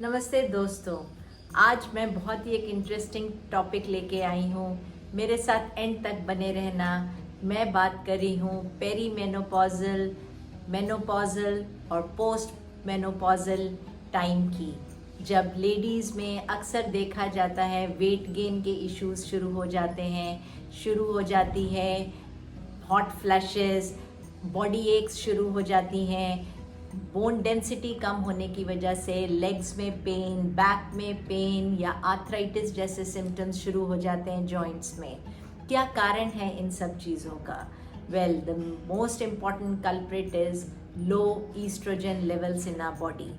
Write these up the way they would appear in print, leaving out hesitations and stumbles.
नमस्ते दोस्तों। आज मैं बहुत ही एक इंटरेस्टिंग टॉपिक लेके आई हूँ। मेरे साथ एंड तक बने रहना। मैं बात कर रही हूँ पेरी मेनोपॉजल, मेनोपॉजल और पोस्ट मेनोपॉजल टाइम की, जब लेडीज़ में अक्सर देखा जाता है वेट गेन के इश्यूज शुरू हो जाते हैं, शुरू हो जाती है हॉट फ्लैशेस, बॉडी एक्स शुरू हो जाती हैं, बोन डेंसिटी कम होने की वजह से लेग्स में पेन, बैक में पेन या आर्थराइटिस जैसे सिम्टम्स शुरू हो जाते हैं जॉइंट्स में। क्या कारण है इन सब चीज़ों का? Well, the most important culprit is low estrogen levels in our body.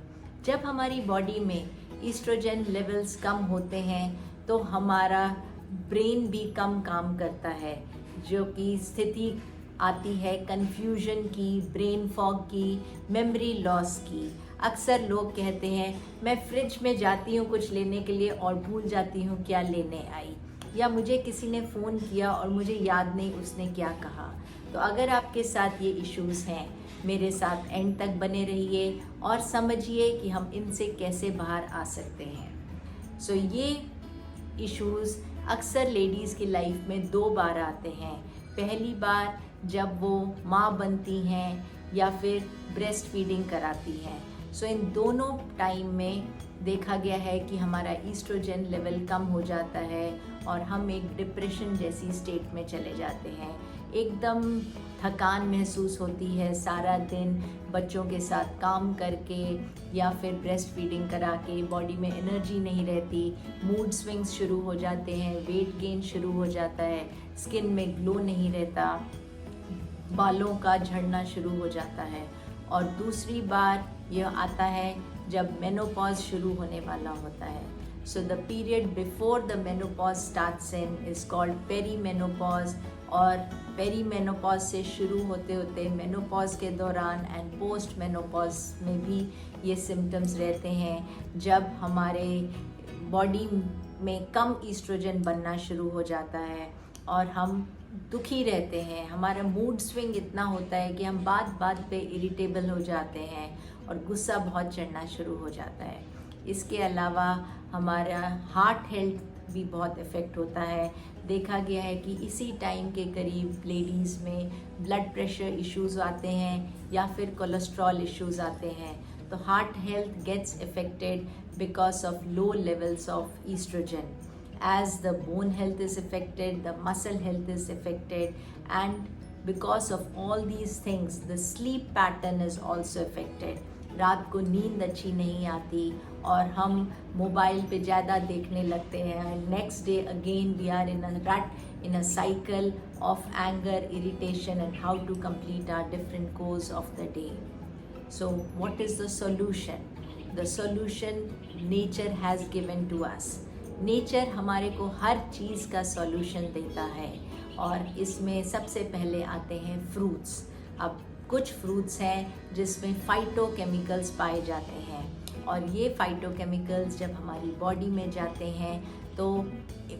जब हमारी बॉडी में ईस्ट्रोजन लेवल्स कम होते हैं तो हमारा ब्रेन भी कम काम करता है, जो कि स्थिति आती है कंफ्यूजन की, ब्रेन फॉग की, मेमोरी लॉस की। अक्सर लोग कहते हैं मैं फ्रिज में जाती हूँ कुछ लेने के लिए और भूल जाती हूँ क्या लेने आई, या मुझे किसी ने फ़ोन किया और मुझे याद नहीं उसने क्या कहा। तो अगर आपके साथ ये इश्यूज़ हैं, मेरे साथ एंड तक बने रहिए और समझिए कि हम इनसे कैसे बाहर आ सकते हैं। सो ये इश्यूज़ अक्सर लेडीज़ की लाइफ में दो बार आते हैं। पहली बार जब वो माँ बनती हैं या फिर ब्रेस्ट फीडिंग कराती हैं। सो इन दोनों टाइम में देखा गया है कि हमारा ईस्ट्रोजन लेवल कम हो जाता है और हम एक डिप्रेशन जैसी स्टेट में चले जाते हैं। एकदम थकान महसूस होती है सारा दिन बच्चों के साथ काम करके या फिर ब्रेस्ट फीडिंग करा के, बॉडी में एनर्जी नहीं रहती, मूड स्विंग्स शुरू हो जाते हैं, वेट गेन शुरू हो जाता है, स्किन में ग्लो नहीं रहता, बालों का झड़ना शुरू हो जाता है। और दूसरी बार यह आता है जब मेनोपॉज शुरू होने वाला होता है। So the period before the menopause starts in is called perimenopause, और पेरीमेनोपॉज से शुरू होते होते मेनोपॉज के दौरान एंड पोस्ट मेनोपॉज में भी ये सिम्टम्स रहते हैं, जब हमारे बॉडी में कम ईस्ट्रोजन बनना शुरू हो जाता है और हम दुखी रहते हैं। हमारा मूड स्विंग इतना होता है कि हम बात बात पे इरिटेबल हो जाते हैं और गुस्सा बहुत चढ़ना शुरू हो जाता है। इसके अलावा हमारा हार्ट हेल्थ भी बहुत इफ़ेक्ट होता है। देखा गया है कि इसी टाइम के करीब लेडीज़ में ब्लड प्रेशर इश्यूज़ आते हैं या फिर कोलेस्ट्रॉल इश्यूज़ आते हैं। तो heart health gets affected because of low levels of estrogen. As the bone health is affected, the muscle health is affected, and because of all these things, the sleep pattern is also affected. रात को नींद अच्छी नहीं आती और हम mobile पे ज़्यादा देखने लगते हैं। Next day again we are in a rut, in a cycle of anger, irritation, and how to complete our different goals of the day. So what is the solution? The solution nature has given to us. Nature हमारे को हर चीज़ का solution देता है और इसमें सबसे पहले आते हैं फ्रूट्स। अब कुछ फ्रूट्स हैं जिसमें फाइटोकेमिकल्स पाए जाते हैं और ये फाइटोकेमिकल्स जब हमारी बॉडी में जाते हैं तो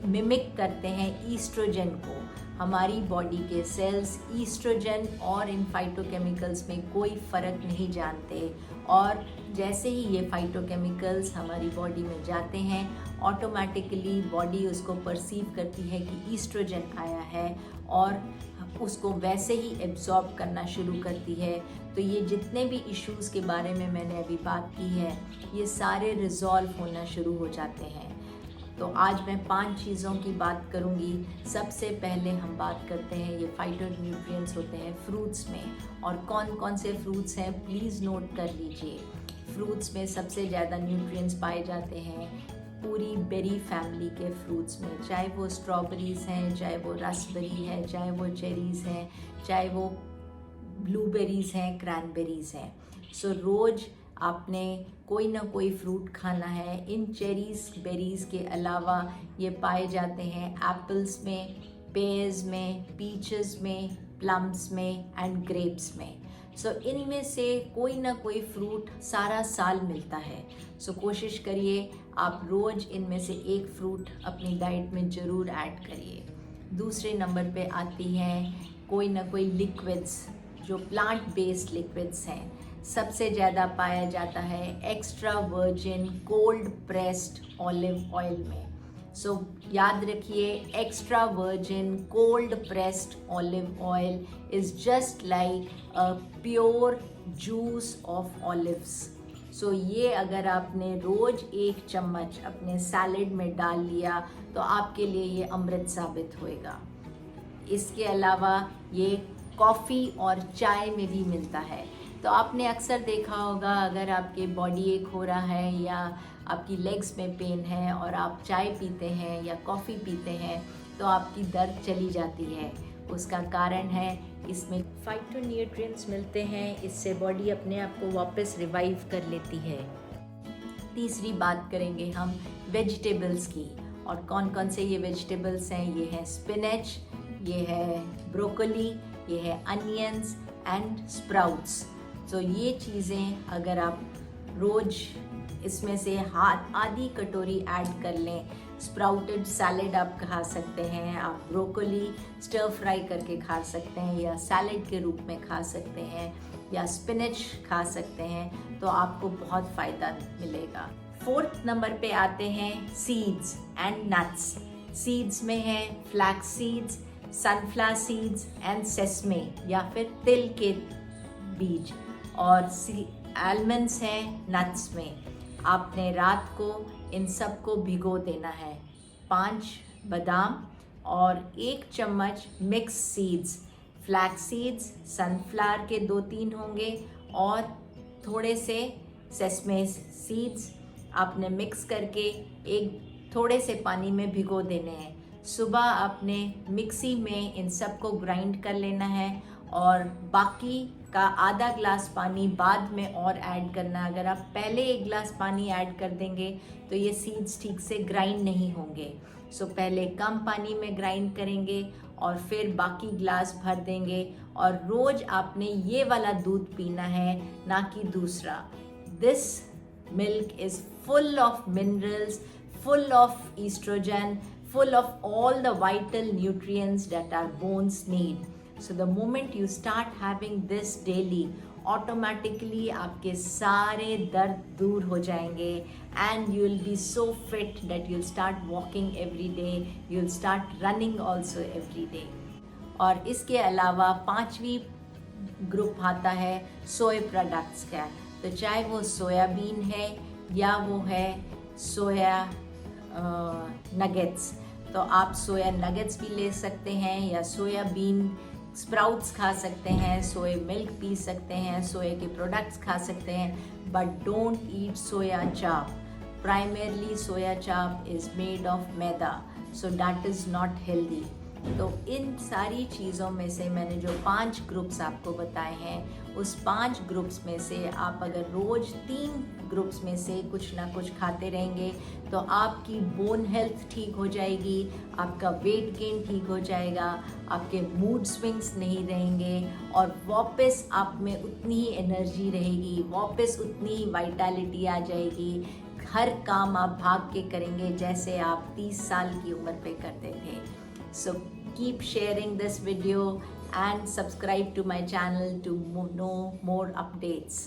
मिमिक करते हैं ईस्ट्रोजन को। हमारी बॉडी के सेल्स ईस्ट्रोजन और इन फाइटोकेमिकल्स में कोई फ़र्क नहीं जानते, और जैसे ही ये फाइटोकेमिकल्स हमारी बॉडी में जाते हैं ऑटोमेटिकली बॉडी उसको परसीव करती है कि ईस्ट्रोजन आया है और उसको वैसे ही एब्जॉर्ब करना शुरू करती है। तो ये जितने भी इश्यूज़ के बारे में मैंने अभी बात की है ये सारे रिजॉल्व होना शुरू हो जाते हैं। तो आज मैं 5 चीज़ों की बात करूंगी। सबसे पहले हम बात करते हैं ये फाइटोन्यूट्रिएंट्स होते हैं फ्रूट्स में, और कौन कौन से फ्रूट्स हैं प्लीज़ नोट कर लीजिए। फ्रूट्स में सबसे ज़्यादा न्यूट्रिएंट्स पाए जाते हैं पूरी बेरी फैमिली के फ्रूट्स में, चाहे वो स्ट्रॉबेरीज़ हैं, चाहे वो रसबेरी है, चाहे वो चेरीज़ हैं, चाहे वो ब्लूबेरीज़ हैं, क्रैनबेरीज़ हैं। सो रोज़ आपने कोई ना कोई फ्रूट खाना है। इन चेरीज़ बेरीज़ के अलावा ये पाए जाते हैं एप्पल्स में, पेयर्स में, पीचेस में, प्लम्स में एंड ग्रेप्स में। सो इनमें से कोई ना कोई फ्रूट सारा साल मिलता है। सो कोशिश करिए आप रोज़ इनमें से एक फ्रूट अपनी डाइट में ज़रूर ऐड करिए। दूसरे नंबर पे आती हैं कोई ना कोई लिक्विड्स जो प्लांट बेस्ड लिक्विड्स हैं। सबसे ज़्यादा पाया जाता है extra virgin cold pressed olive oil में। सो याद रखिए, extra virgin cold pressed olive oil is just like a pure juice of olives. So ये अगर आपने रोज़ 1 चम्मच अपने सैलेड में डाल लिया तो आपके लिए ये अमृत साबित होएगा। इसके अलावा ये कॉफ़ी और चाय में भी मिलता है। तो आपने अक्सर देखा होगा, अगर आपके बॉडी एक हो रहा है या आपकी लेग्स में पेन है और आप चाय पीते हैं या कॉफ़ी पीते हैं तो आपकी दर्द चली जाती है। उसका कारण है इसमें फाइटोन्यूट्रिएंट्स मिलते हैं, इससे बॉडी अपने आप को वापस रिवाइव कर लेती है। तीसरी बात करेंगे हम वेजिटेबल्स की, और कौन कौन से ये वेजिटेबल्स हैं। ये है स्पिनच, ये है ब्रोकोली, ये है अनियंस एंड स्प्राउट्स। तो ये चीज़ें अगर आप रोज़ इसमें से आधी कटोरी ऐड कर लें, स्प्राउटेड सैलेड आप खा सकते हैं, आप ब्रोकोली स्टर फ्राई करके खा सकते हैं या सैलेड के रूप में खा सकते हैं या स्पिनच खा सकते हैं, तो आपको बहुत फ़ायदा मिलेगा। 4th नंबर पे आते हैं सीड्स एंड नट्स। सीड्स में है flax seeds, sunflower seeds and sesame या फिर तिल के बीज, और आलमंड्स हैं नट्स में। आपने रात को इन सब को भिगो देना है। 5 बादाम और 1 चम्मच mix seeds, flax seeds, sunflower के 2-3 होंगे और थोड़े से सेसमे सीड्स आपने मिक्स करके एक थोड़े से पानी में भिगो देने हैं। सुबह आपने मिक्सी में इन सब को ग्राइंड कर लेना है और बाकी का आधा ग्लास पानी बाद में और ऐड करना। अगर आप पहले 1 ग्लास पानी ऐड कर देंगे तो ये सीड्स ठीक से ग्राइंड नहीं होंगे। सो पहले कम पानी में ग्राइंड करेंगे और फिर बाकी ग्लास भर देंगे, और रोज़ आपने ये वाला दूध पीना है, ना कि दूसरा। This milk is full of minerals, full of estrogen, full of all the vital nutrients that our bones need. So the moment you start having this daily, automatically आपके सारे दर्द दूर हो जाएंगे and you will be so fit that you'll start walking every day, you'll start running also every day. और इसके अलावा 5वीं ग्रुप आता है सोया प्रोडक्ट्स का। तो चाहे वो सोयाबीन है या वो है सोया नगेट्स, तो आप सोया नगेट्स भी ले सकते हैं या सोयाबीन स्प्राउट्स खा सकते हैं, सोया मिल्क पी सकते हैं, सोया के प्रोडक्ट्स खा सकते हैं, बट डोंट ईट सोया चाप। प्राइमरली सोया चाप is made of maida, so that is not healthy. तो इन सारी चीज़ों में से मैंने जो 5 ग्रुप्स आपको बताए हैं, उस 5 ग्रुप्स में से आप अगर रोज़ 3 ग्रुप्स में से कुछ ना कुछ खाते रहेंगे तो आपकी बोन हेल्थ ठीक हो जाएगी, आपका वेट गेन ठीक हो जाएगा, आपके मूड स्विंग्स नहीं रहेंगे और वापस आप में उतनी ही एनर्जी रहेगी, वापस उतनी ही वाइटैलिटी आ जाएगी। हर काम आप भाग के करेंगे जैसे आप 30 साल की उम्र पे करते थे। So keep sharing this video and subscribe to my channel to know more updates.